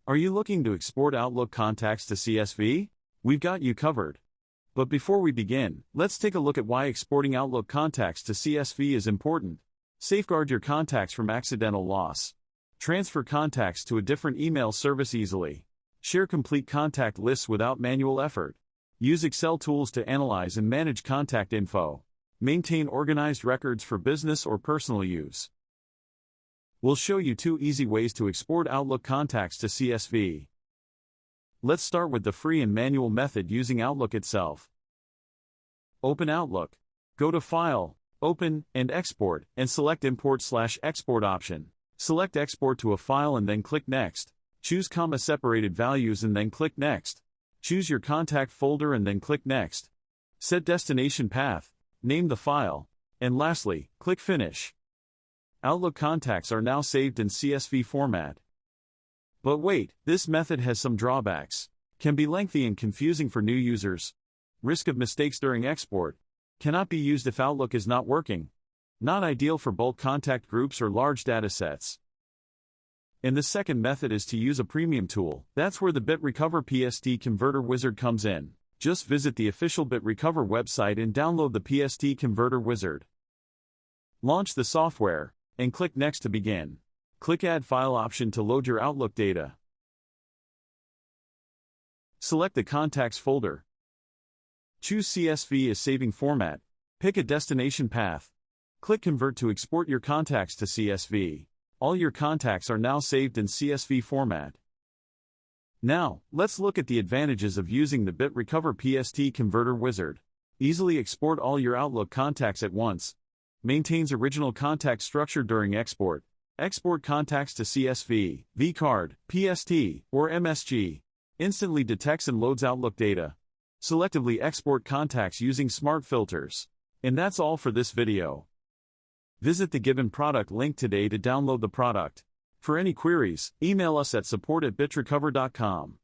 Are you looking to export Outlook contacts to CSV? We've got you covered. But before we begin, let's take a look at why exporting Outlook contacts to CSV is important. Safeguard your contacts from accidental loss. Transfer contacts to a different email service easily. Share complete contact lists without manual effort. Use Excel tools to analyze and manage contact info. Maintain organized records for business or personal use. We'll show you 2 easy ways to export Outlook contacts to CSV. Let's start with the free and manual method using Outlook itself. Open Outlook. Go to File, Open, and Export, and select Import/Export option. Select Export to a file and then click Next. Choose comma-separated values and then click Next. Choose your contact folder and then click Next. Set destination path, name the file, and lastly, click Finish. Outlook contacts are now saved in CSV format. But wait, this method has some drawbacks. Can be lengthy and confusing for new users. Risk of mistakes during export. Cannot be used if Outlook is not working. Not ideal for bulk contact groups or large datasets. And the second method is to use a premium tool. That's where the BitRecover PST Converter Wizard comes in. Just visit the official BitRecover website and download the PST Converter Wizard. Launch the software, and click Next to begin. Click Add File option to load your Outlook data. Select the Contacts folder. Choose CSV as saving format. Pick a destination path. Click Convert to export your contacts to CSV. All your contacts are now saved in CSV format. Now, let's look at the advantages of using the BitRecover PST Converter Wizard. Easily export all your Outlook contacts at once. Maintains original contact structure during export. Export contacts to CSV, vCard, PST, or MSG. Instantly detects and loads Outlook data. Selectively export contacts using smart filters. And that's all for this video. Visit the given product link today to download the product. For any queries, email us at support@bitrecover.com.